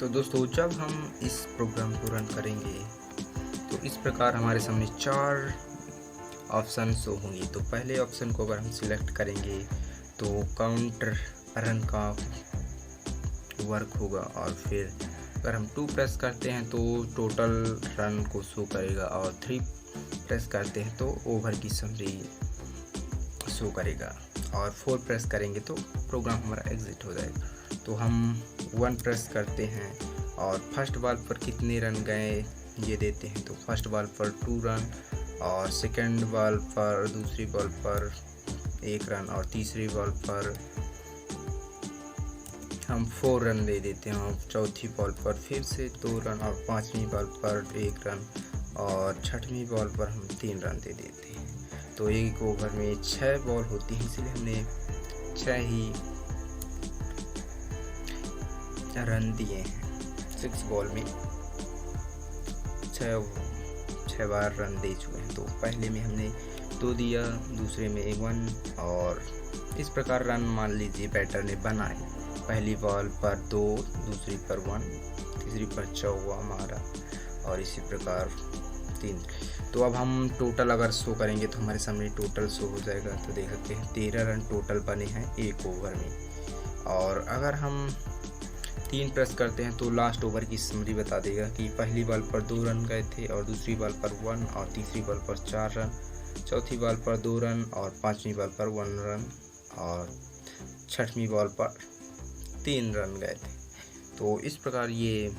तो दोस्तों जब हम इस प्रोग्राम को रन करेंगे तो इस प्रकार हमारे सामने 4 ऑप्शन शो होंगे। तो पहले ऑप्शन को अगर हम सिलेक्ट करेंगे तो काउंट रन का वर्क होगा, और फिर अगर हम 2 प्रेस करते हैं तो टोटल रन को शो करेगा, और 3 प्रेस करते हैं तो ओवर की समरी शो करेगा, और 4 प्रेस करेंगे तो प्रोग्राम हमारा एग्जिट हो जाएगा। तो हम 1 प्रेस करते हैं और फर्स्ट बॉल पर कितने रन गए ये देते हैं। तो फर्स्ट बॉल पर 2 रन, और सेकंड बॉल पर, दूसरी बॉल पर 1 रन, और तीसरी बॉल पर हम 4 रन दे देते हैं, और चौथी बॉल पर फिर से 2 रन, और पांचवी बॉल पर 1 रन, और छठवीं बॉल पर हम 3 रन दे देते हैं। तो एक ओवर में 6 बॉल होती हैं, इसलिए हमने 6 ही रन दिए हैं। 6 बॉल में 6 बार रन दे चुके हैं। तो पहले में हमने 2 दिया, दूसरे में 1, और इस प्रकार रन मान लीजिए बैटर ने बनाए। पहली बॉल पर 2, दूसरी पर 1, तीसरी पर चौवा मारा, और इसी प्रकार 3। तो अब हम टोटल अगर शो करेंगे तो हमारे सामने टोटल शो हो जाएगा। तो देख सकते हैं 13 रन टोटल बने हैं एक ओवर में। और अगर हम 3 प्रेस करते हैं तो लास्ट ओवर की समरी बता देगा कि पहली बॉल पर 2 रन गए थे, और दूसरी बॉल पर 1, और तीसरी बॉल पर 4 रन, चौथी बॉल पर 2 रन, और पांचवी बॉल पर 1 रन, और छठवीं बॉल पर 3 रन गए थे। तो इस प्रकार ये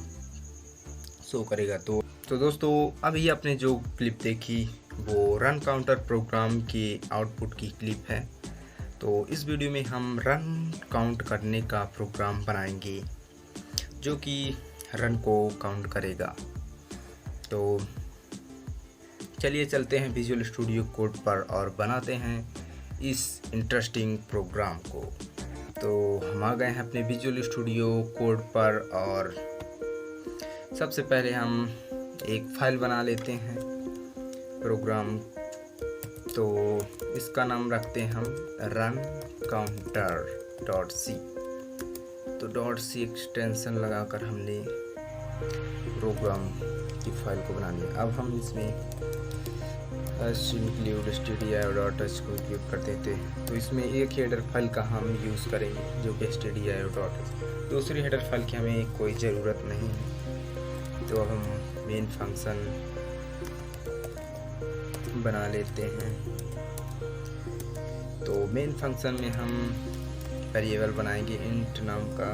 शो करेगा। तो दोस्तों अभी आपने जो क्लिप देखी वो रन काउंटर प्रोग्राम की आउटपुट की क्लिप है। तो इस वीडियो में हम रन काउंट करने का प्रोग्राम बनाएंगे जो कि रन को काउंट करेगा। तो चलिए चलते हैं विजुअल स्टूडियो कोड पर और बनाते हैं इस इंटरेस्टिंग प्रोग्राम को। तो हम आ गए हैं अपने विजुअल स्टूडियो कोड पर, और सबसे पहले हम एक फाइल बना लेते हैं प्रोग्राम। तो इसका नाम रखते हैं हम रन काउंटर डॉट सी। तो डॉट सी एक्सटेंशन लगाकर हमने प्रोग्राम की फाइल को बना लिया। अब हम इसमें इंक्लूड stdio.h को उपयोग करते थे। तो इसमें एक हेडर फाइल का हम यूज़ करेंगे जो कि stdio.h। दूसरी हेडर फाइल की हमें कोई ज़रूरत नहीं है। तो अब हम मेन फंक्शन बना लेते हैं। तो मेन फंक्शन में हम वेरिएबल बनाएंगे इंट नाम का,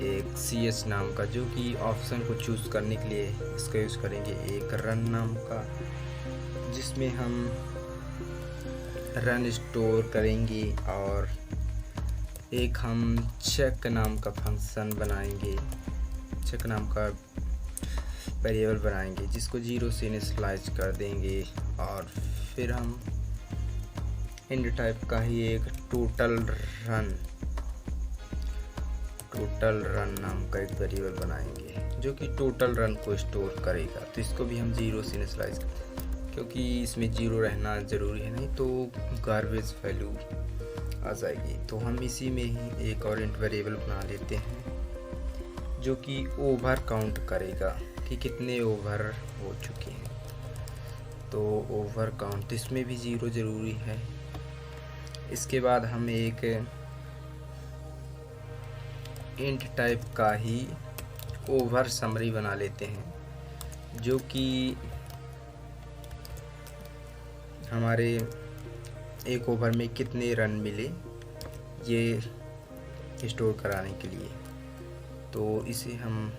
एक ch नाम का, जो कि ऑप्शन को चूज़ करने के लिए इसका यूज़ करेंगे, एक रन नाम का जिसमें हम रन स्टोर करेंगे, और एक हम चेक नाम का फंक्शन बनाएंगे, चेक नाम का वेरिएबल बनाएंगे जिसको 0 से इनिशियलाइज कर देंगे, और फिर हम इंड टाइप का ही एक टोटल रन नाम का एक वेरिएबल बनाएंगे जो कि टोटल रन को स्टोर करेगा। तो इसको भी हम 0 से इनिशियलाइज करते हैं क्योंकि इसमें 0 रहना ज़रूरी है, नहीं तो गार्बेज वैल्यू आ जाएगी। तो हम इसी में ही एक और इंट वेरिएबल बना लेते हैं जो कि ओवर काउंट करेगा कि कितने ओवर हो चुके हैं। तो ओवर काउंट इसमें भी 0 ज़रूरी है। इसके बाद हम एक इंट टाइप का ही ओवर समरी बना लेते हैं जो कि हमारे एक ओवर में कितने रन मिले ये स्टोर कराने के लिए। तो इसे हम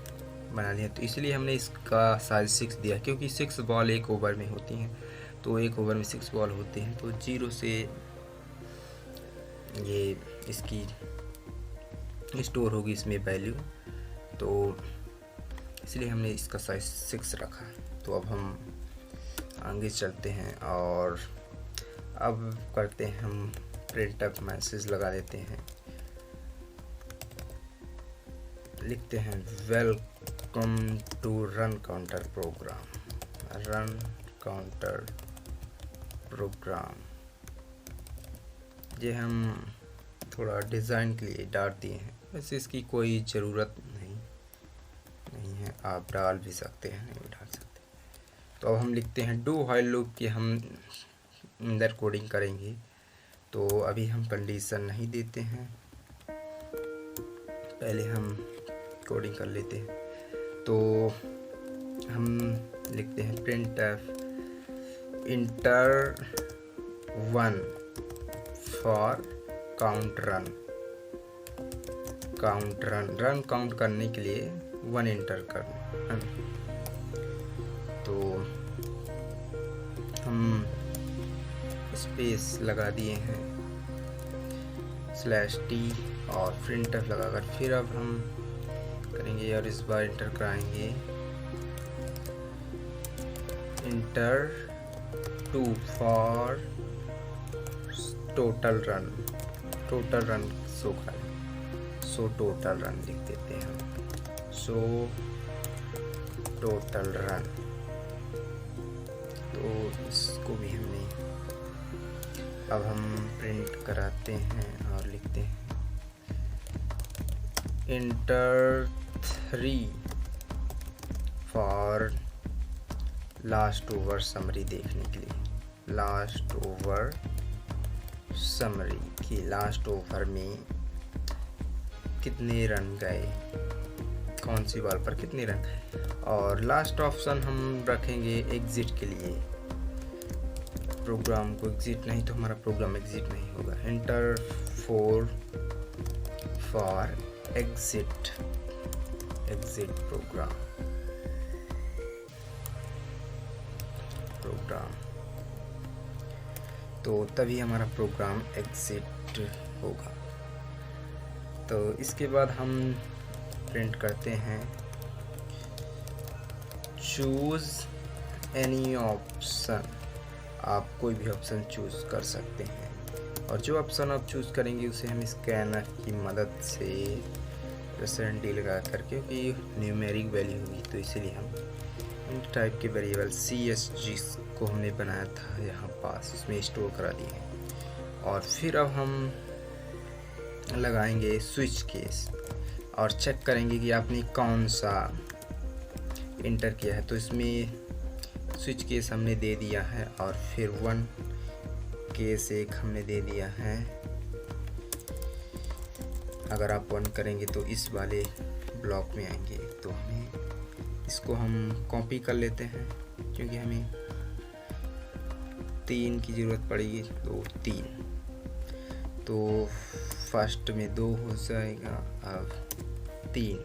बना लिया। तो इसलिए हमने इसका साइज 6 दिया क्योंकि 6 बॉल एक ओवर में होती हैं। तो एक ओवर में 6 बॉल होते हैं, तो 0 से ये इसकी स्टोर होगी इसमें वैल्यू। तो इसलिए हमने इसका साइज 6 रखा। तो अब हम आगे चलते हैं और अब करते हैं हम प्रिंटफ मैसेज लगा देते हैं, लिखते हैं welcome to run counter program. ये हम थोड़ा डिज़ाइन के लिए डाल दिए हैं, वैसे इसकी कोई ज़रूरत नहीं। आप डाल भी सकते हैं, नहीं भी डाल सकते। तो अब हम लिखते हैं डू व्हाइल लूप की हम अंदर कोडिंग करेंगे। तो अभी हम कंडीशन नहीं देते हैं, पहले हम कोडिंग कर लेते हैं। तो हम लिखते हैं print F inter 1 for count run count करने के लिए 1 इंटर करना। तो हम स्पेस लगा दिए हैं /t और printf लगाकर फिर अब हम करेंगे और इस बार इंटर कराएंगे enter 2 for total run show करें। सो टोटल रन लिख देते हैं हम, सो टोटल रन। तो इसको भी हमने अब हम प्रिंट कराते हैं और लिखते हैं inter 3 for last over summary देखने के लिए। लास्ट ओवर समरी कि लास्ट ओवर में कितने रन गए, कौन सी बॉल पर कितने रन। और लास्ट ऑप्शन हम रखेंगे एग्जिट के लिए, प्रोग्राम को एग्जिट, नहीं तो हमारा प्रोग्राम एग्जिट नहीं होगा। Enter 4 for exit program. तो तभी हमारा प्रोग्राम एग्जिट होगा। तो इसके बाद हम प्रिंट करते हैं चूज एनी ऑप्शन। आप कोई भी ऑप्शन चूज कर सकते हैं, और जो ऑप्शन आप चूज करेंगे उसे हम स्कैनर की मदद से % लगा कर, क्योंकि न्यूमेरिक वैल्यू होगी तो इसीलिए हम इन टाइप के वेरिएबल CSG को हमने बनाया था यहाँ पास, उसमें स्टोर करा दिए हैं। और फिर अब हम लगाएंगे स्विच केस और चेक करेंगे कि आपने कौन सा इंटर किया है। तो इसमें स्विच केस हमने दे दिया है और फिर 1 केस एक हमने दे दिया है। अगर आप 1 करेंगे तो इस वाले ब्लॉक में आएंगे। तो हमें इसको हम कॉपी कर लेते हैं, क्योंकि हमें 3 की ज़रूरत पड़ेगी। तो 3, तो फर्स्ट में 2 हो जाएगा, अब 3।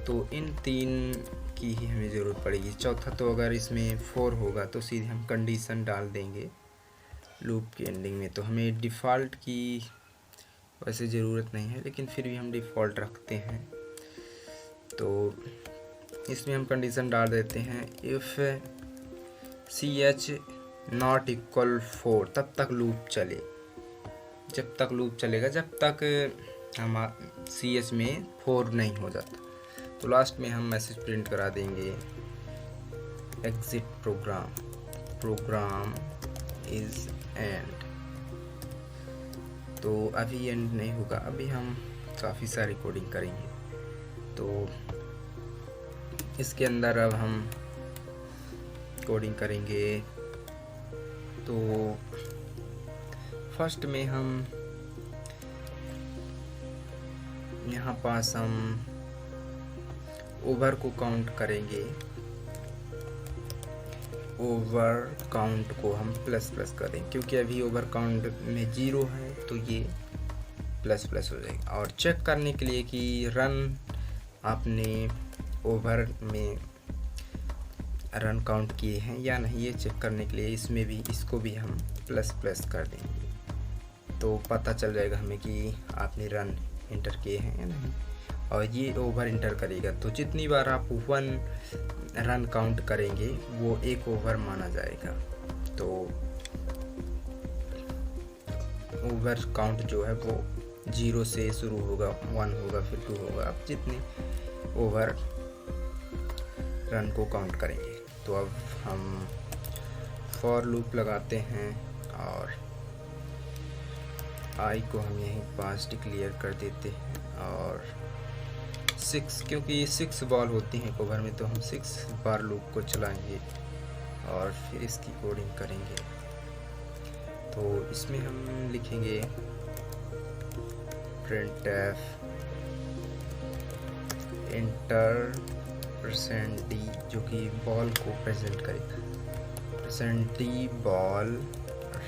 तो इन 3 की ही हमें ज़रूरत पड़ेगी। चौथा तो अगर इसमें 4 होगा तो सीधे हम कंडीशन डाल देंगे लूप की एंडिंग में। तो हमें डिफ़ॉल्ट की वैसे ज़रूरत नहीं है, लेकिन फिर भी हम डिफ़ॉल्ट रखते हैं। तो इसमें हम कंडीशन डाल देते हैं इफ़ CH नॉट इक्वल 4, तब तक लूप चले। जब तक लूप चलेगा जब तक हम CH में 4 नहीं हो जाता। तो लास्ट में हम मैसेज प्रिंट करा देंगे एग्जिट प्रोग्राम इज एंड। तो अभी एंड नहीं होगा, अभी हम काफ़ी सारी कोडिंग करेंगे। तो इसके अंदर अब हम कोडिंग करेंगे। तो फर्स्ट में हम यहाँ पास हम ओवर को काउंट करेंगे। ओवर काउंट को हम प्लस करें, क्योंकि अभी ओवर काउंट में 0 है तो ये प्लस हो जाएगा। और चेक करने के लिए कि रन आपने ओवर में रन काउंट किए हैं या नहीं, ये चेक करने के लिए इसमें भी इसको भी हम प्लस कर देंगे। तो पता चल जाएगा हमें कि आपने रन इंटर किए हैं या नहीं। और ये ओवर इंटर करेगा, तो जितनी बार आप 1 रन काउंट करेंगे वो 1 ओवर माना जाएगा। तो ओवर काउंट जो है वो 0 से शुरू होगा, 1 होगा, फिर 2 होगा। आप जितने ओवर रन को काउंट करेंगे। तो अब हम फॉर लूप लगाते हैं और I को हम यहीं पास डिक्लेयर कर देते हैं और 6, क्योंकि 6 बॉल होती हैं एक ओवर में, तो हम 6 बार लूप को चलाएंगे और फिर इसकी कोडिंग करेंगे। तो इसमें हम लिखेंगे printf इंटर %d, जो कि बॉल को प्रेजेंट करेगा। %d बॉल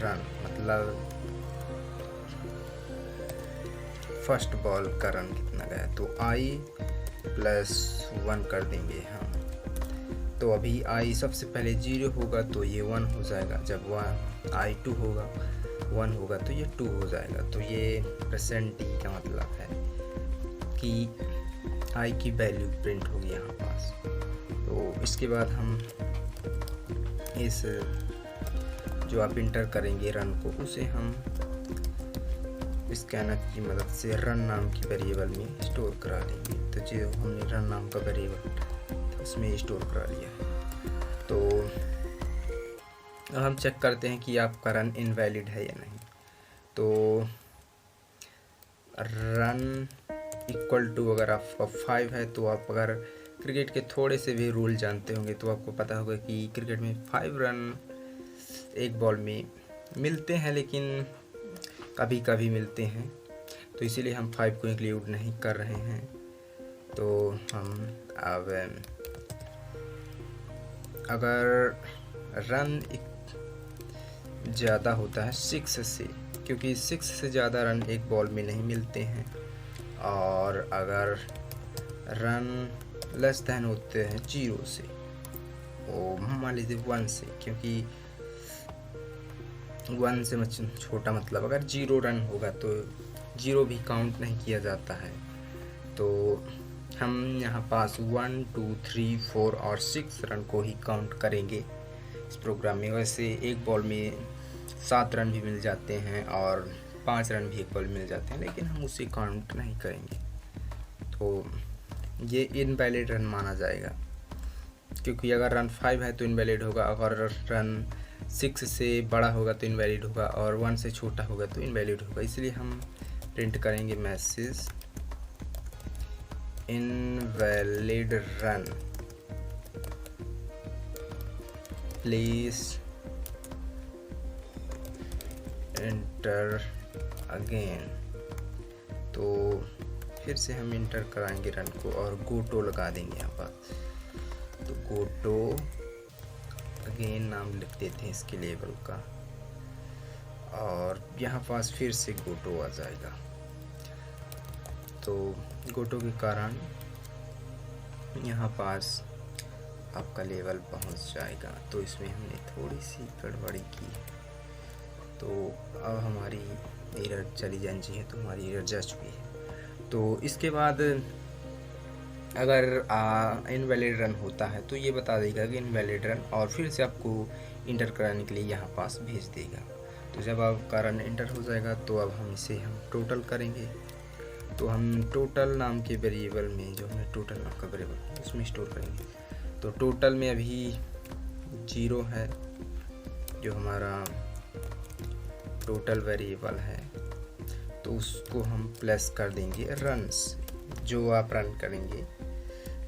रन, मतलब फर्स्ट बॉल का रन कितना गया, तो i+1 कर देंगे हम। तो अभी i सबसे पहले 0 होगा तो ये 1 हो जाएगा, जब i2 होगा 1 होगा तो ये 2 हो जाएगा। तो ये %d का मतलब है कि i की वैल्यू प्रिंट होगी यहाँ पास। तो इसके बाद हम इस जो आप इंटर करेंगे रन को, उसे हम स्कैनर की मदद से रन नाम की वेरिएबल में स्टोर करा लेंगे। तो जो हमने रन नाम का वेरिएबल उसमें स्टोर करा लिया है। तो अब हम चेक करते हैं कि आपका रन इनवैलिड है या नहीं। तो रन इक्वल टू अगर आपका 5 है, तो आप अगर क्रिकेट के थोड़े से भी रूल जानते होंगे तो आपको पता होगा कि क्रिकेट में 5 रन एक बॉल में मिलते हैं, लेकिन कभी कभी मिलते हैं, तो इसीलिए हम 5 को इंक्लूड नहीं कर रहे हैं। तो हम अब अगर रन ज़्यादा होता है 6 से, क्योंकि 6 से ज़्यादा रन एक बॉल में नहीं मिलते हैं, और अगर रन लेस देन होते हैं 0 से, वो मान लीजिए 1 से, क्योंकि 1 से छोटा मतलब अगर 0 रन होगा तो 0 भी काउंट नहीं किया जाता है। तो हम यहाँ पास 1, 2, 3, 4 और 6 रन को ही काउंट करेंगे इस प्रोग्राम में। वैसे एक बॉल में 7 रन भी मिल जाते हैं और 5 रन भी एक बॉल मिल जाते हैं, लेकिन हम उसे काउंट नहीं करेंगे। तो ये इनवैलिड रन माना जाएगा, क्योंकि अगर रन 5 है तो इनवैलिड होगा, अगर रन 6 से बड़ा होगा तो इनवैलिड होगा, और 1 से छोटा होगा तो इनवैलिड होगा। इसलिए हम प्रिंट करेंगे message invalid run, please enter again. तो फिर से हम इंटर कराएंगे रन को और गोटो लगा देंगे यहाँ पर। तो गोटो अगेन नाम लिख देते हैं इसके लेवल का, और यहाँ पास फिर से गोटो आ जाएगा। तो गोटो के कारण यहाँ पास आपका लेवल पहुँच जाएगा। तो इसमें हमने थोड़ी सी गड़बड़ी की है, तो अब हमारी एरर चली जानी चाहिए, तो हमारी एरर जा चुकी है। तो इसके बाद अगर इनवैलिड रन होता है तो ये बता देगा कि इनवैलिड रन, और फिर से आपको इंटर कराने के लिए यहाँ पास भेज देगा। तो जब आपका रन इंटर हो जाएगा तो अब हम इसे टोटल करेंगे। तो हम टोटल नाम के वेरिएबल में, जो हमने टोटल नाम का वेरिएबल उसमें स्टोर करेंगे। तो टोटल में अभी 0 है, जो हमारा टोटल वेरिएबल है, तो उसको हम प्लस कर देंगे रन्स। जो आप रन करेंगे,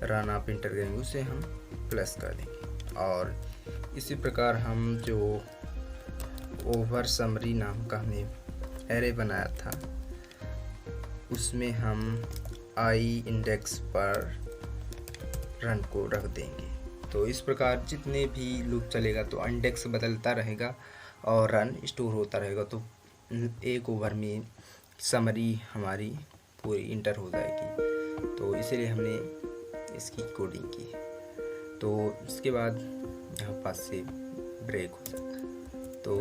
रन आप इंटर करेंगे, उसे हम प्लस कर देंगे। और इसी प्रकार हम जो ओवर समरी नाम का हमने एरे बनाया था, उसमें हम आई इंडेक्स पर रन को रख देंगे। तो इस प्रकार जितने भी लूप चलेगा तो इंडेक्स बदलता रहेगा और रन स्टोर होता रहेगा। तो एक ओवर में समरी हमारी पूरी इंटर हो जाएगी। तो इसीलिए हमने इसकी कोडिंग की है। तो इसके बाद यहाँ पास से ब्रेक हो जाता है। तो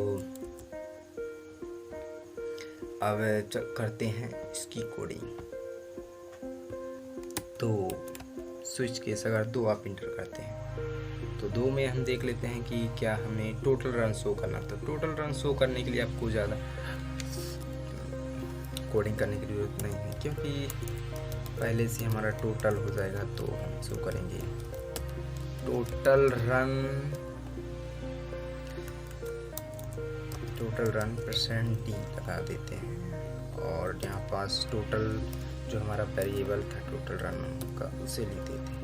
अब करते हैं इसकी कोडिंग। तो स्विच केस अगर 2 आप इंटर करते हैं तो 2 में हम देख लेते हैं कि क्या हमें टोटल रन शो करना। तो टोटल रन शो करने के लिए आपको ज़्यादा कोडिंग करने की ज़रूरत नहीं है, क्योंकि पहले से हमारा टोटल हो जाएगा। तो हम शो करेंगे टोटल रन %d लगा देते हैं, और यहाँ पास टोटल जो हमारा वेरिएबल था टोटल रन का उसे लेते थे।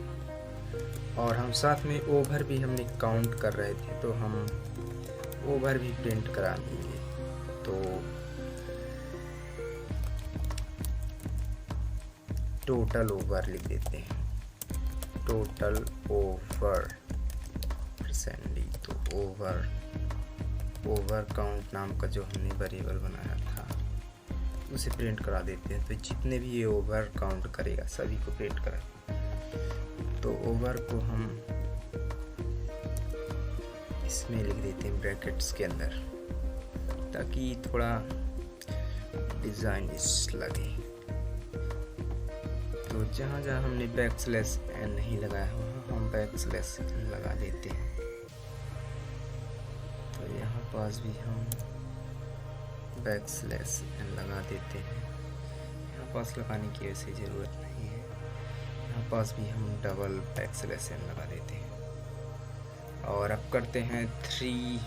और हम साथ में ओवर भी हमने काउंट कर रहे थे, तो हम ओवर भी प्रिंट करा लेंगे। तो टोटल ओवर लिख देते हैं, टोटल ओवर परसेंट। तो ओवर काउंट नाम का जो हमने वेरिएबल बनाया था उसे प्रिंट करा देते हैं। तो जितने भी ये ओवर काउंट करेगा सभी को प्रिंट करा। तो ओवर को हम इसमें लिख देते हैं ब्रैकेट्स के अंदर, ताकि थोड़ा डिज़ाइन लगे। तो जहाँ जहाँ हमने बैकस्लैश एन नहीं लगाया वहाँ हम बैकस्लैश एन लगा देते हैं। तो यहाँ पास भी हम बैकस्लैश एन लगा देते हैं। यहाँ पास लगाने की वैसे ज़रूरत नहीं है, यहाँ पास भी हम डबल बैकस्लैश एन लगा देते हैं। और अब करते हैं 3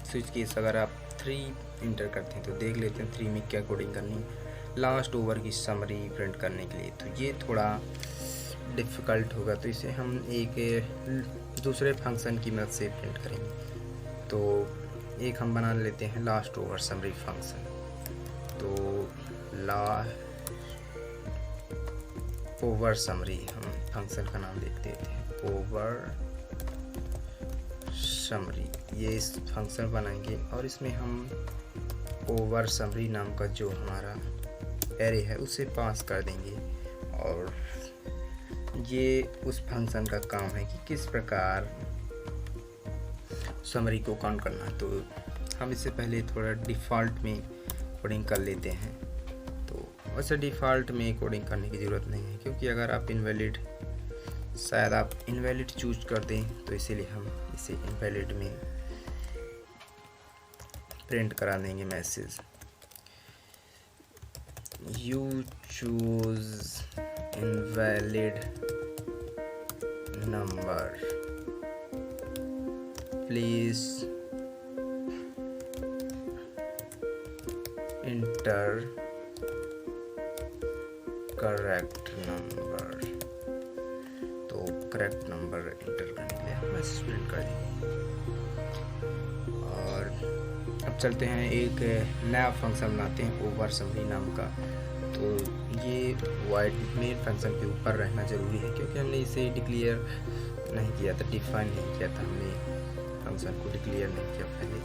स्विच केस। अगर आप 3 इंटर करते हैं तो देख लेते हैं 3 में क्या कोडिंग करनी है लास्ट ओवर की समरी प्रिंट करने के लिए। तो ये थोड़ा डिफ़िकल्ट होगा, तो इसे हम एक दूसरे फंक्शन की मदद से प्रिंट करेंगे। तो एक हम बना लेते हैं लास्ट ओवर समरी फंक्शन। तो ओवर समरी हम फंक्शन का नाम देते हैं, ओवर समरी। ये इस फंक्शन बनाएंगे और इसमें हम ओवर समरी नाम का जो हमारा एरे है उसे पास कर देंगे। और ये उस फंक्शन का काम है कि किस प्रकार समरी को काउंट करना। तो हम इससे पहले थोड़ा डिफ़ॉल्ट में कोडिंग कर लेते हैं। तो वैसे डिफ़ॉल्ट में कोडिंग करने की ज़रूरत नहीं है, क्योंकि अगर आप शायद आप इनवैलिड चूज कर दें, तो इसीलिए हम इसे इनवैलिड में प्रिंट करा देंगे message. You choose invalid number. Please enter correct number. तो करेक्ट नंबर इंटर करने के लिए हम मैसेज प्रिंट कर देंगे। और अब चलते हैं एक नया फंक्शन बनाते हैं ओवर समरी नाम का। तो ये वाइड मेन फंक्शन के ऊपर रहना ज़रूरी है, क्योंकि हमने इसे डिक्लेयर नहीं किया था, डिफाइन नहीं किया था, हमने फंक्शन को डिक्लेयर नहीं किया पहले।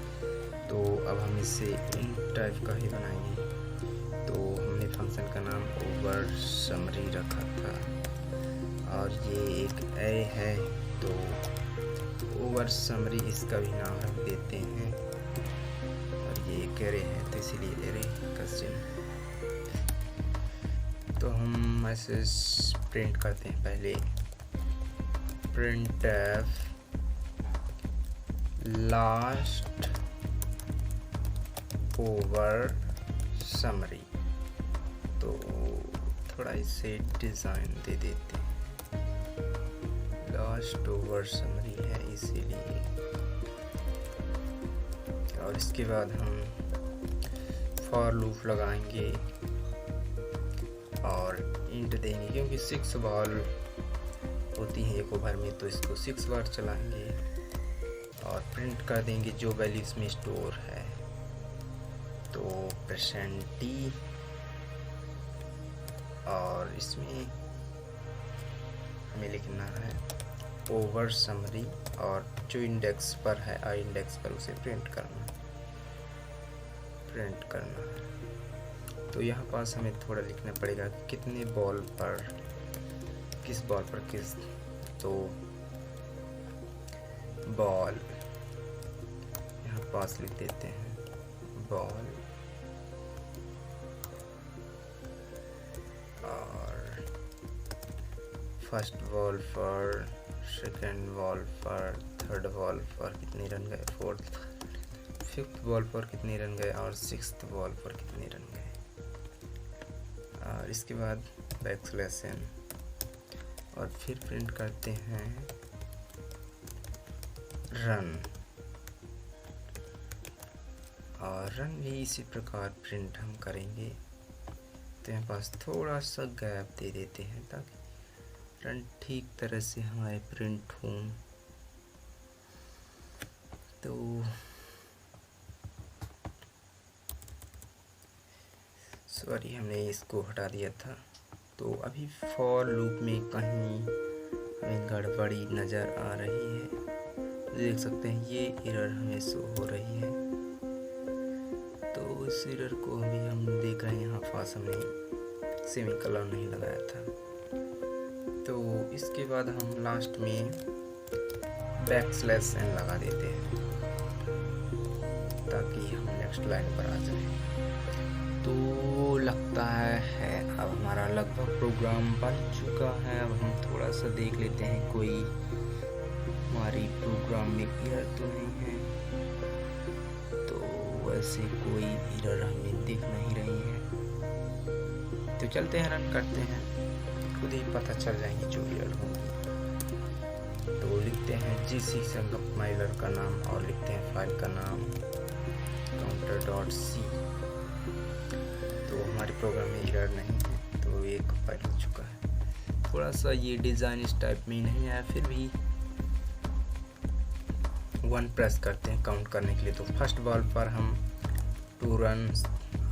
तो अब हम इसे इन टाइप का ही बनाएंगे। तो हमने फंक्शन का नाम ओवर समरी रखा था और ये एक एरे है, तो ओवर समरी इसका भी नाम रख देते हैं। और ये एक एरे है तो इसीलिए एरे का चिन्ह। तो हम मैसेज प्रिंट करते हैं पहले, printf लास्ट ओवर समरी। तो थोड़ा इसे डिज़ाइन दे देते हैं, लास्ट ओवर समरी है इसीलिए। और इसके बाद हम फॉर लूप लगाएंगे और इंट देंगे, क्योंकि 6 बॉल होती है एक ओवर में, तो इसको 6 बार चलाएंगे और प्रिंट कर देंगे जो वैल्यू इसमें स्टोर है। तो %t और इसमें हमें लिखना है ओवर समरी, और जो इंडेक्स पर है आई इंडेक्स पर उसे प्रिंट करना है। तो यहाँ पास हमें थोड़ा लिखना पड़ेगा कि कितने बॉल पर किस बॉल पर किस। तो बॉल यहाँ पास लिख देते हैं बॉल, और फर्स्ट बॉल पर, सेकंड बॉल पर, थर्ड बॉल पर कितने रन गए, फोर्थ फिफ्थ बॉल पर कितने रन गए, और सिक्स्थ बॉल पर कितने रन गए। और इसके बाद बैकस्लैश n और फिर प्रिंट करते हैं रन, और रन भी इसी प्रकार प्रिंट हम करेंगे। तो करते हैं, बस थोड़ा सा गैप दे देते हैं ताकि रन ठीक तरह से हमारे प्रिंट हों। तो सॉरी, हमने इसको हटा दिया था। तो अभी फॉर लूप में कहीं हमें गड़बड़ी नज़र आ रही है, देख सकते हैं ये एरर हमें शो हो रही है। तो इस एरर को अभी हम देख रहे हैं, यहाँ पास हमने सेमीकोलन नहीं लगाया था। तो इसके बाद हम लास्ट में बैकस्लैश n लगा देते हैं ताकि हम नेक्स्ट लाइन पर आ जाए। तो लगता है अब हमारा लगभग प्रोग्राम बन चुका है। अब हम थोड़ा सा देख लेते हैं कोई हमारी प्रोग्राम में एरर तो नहीं है। तो वैसे कोई एरर हमें दिख नहीं रही है। तो चलते हैं, रन करते हैं, खुद ही पता चल जाएंगे जो एरर होंगी। तो लिखते हैं GC कंपाइलर का नाम और लिखते हैं फाइल का नाम counter.c। तो हमारे प्रोग्राम में एरर नहीं है, तो ये कंपाइल हो चुका है। थोड़ा सा ये डिज़ाइन इस टाइप में नहीं आया, फिर भी 1 प्रेस करते हैं काउंट करने के लिए। तो फर्स्ट बॉल पर हम 2 रन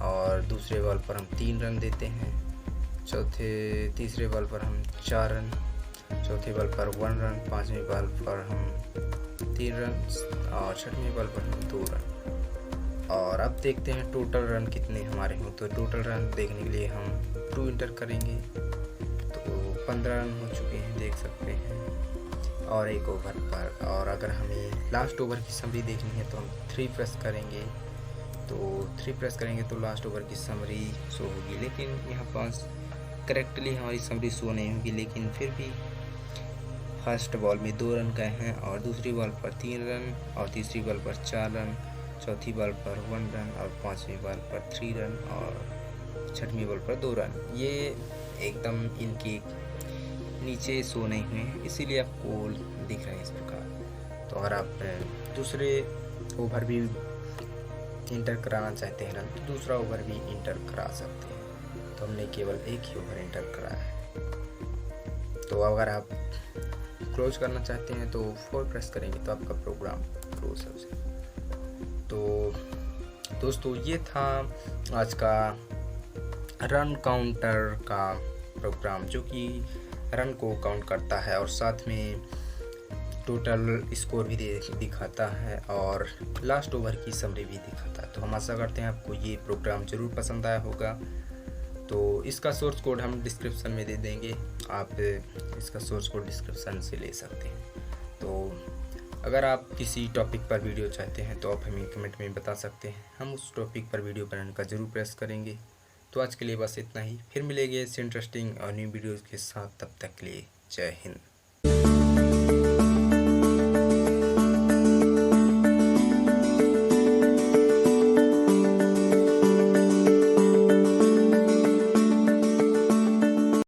और दूसरे बॉल पर हम 3 रन देते हैं। तीसरे बॉल पर हम 4 रन, चौथे बॉल पर 1 रन, 5वें बॉल पर हम 3 रन और 6वें बॉल पर हम 2 रन। और अब देखते हैं टोटल रन कितने हमारे हों। तो टोटल रन देखने के लिए हम 2 इंटर करेंगे। तो 15 रन हो चुके हैं, देख सकते हैं, और एक ओवर पर। और अगर हमें लास्ट ओवर की समरी देखनी है तो हम 3 प्रेस करेंगे। तो 3 प्रेस करेंगे तो लास्ट ओवर की समरी शो होगी, लेकिन यहाँ पास करेक्टली हमारी समरी शो नहीं होगी। लेकिन फिर भी फर्स्ट बॉल में 2 रन गए हैं और दूसरी बॉल पर 3 रन और तीसरी बॉल पर 4 रन, चौथी बॉल पर 1 रन और 5वीं बॉल पर 3 रन और 6वीं बॉल पर 2 रन। ये एकदम इनकी नीचे शो नहीं हुए हैं, इसीलिए आपको दिख रहे हैं इस प्रकार। तो अगर आप दूसरे ओवर भी इंटर कराना चाहते हैं रन, तो दूसरा ओवर भी इंटर करा सकते हैं। तो हमने केवल एक ही ओवर इंटर कराया है। तो अगर आप क्लोज करना चाहते हैं तो 4 प्रेस करेंगे तो आपका प्रोग्राम क्लोज हो जाएगा। तो दोस्तों, ये था आज का रन काउंटर का प्रोग्राम, जो कि रन को काउंट करता है और साथ में टोटल स्कोर भी दिखाता है और लास्ट ओवर की समरी भी दिखाता है। तो हम आशा करते हैं आपको ये प्रोग्राम ज़रूर पसंद आया होगा। तो इसका सोर्स कोड हम डिस्क्रिप्शन में दे देंगे, आप इसका सोर्स कोड डिस्क्रिप्शन से ले सकते हैं। तो अगर आप किसी टॉपिक पर वीडियो चाहते हैं तो आप हमें कमेंट में बता सकते हैं, हम उस टॉपिक पर वीडियो बनाने का ज़रूर प्रयास करेंगे। तो आज के लिए बस इतना ही, फिर मिलेंगे इस इंटरेस्टिंग और न्यू वीडियोज़ के साथ। तब तक के लिए जय हिंद।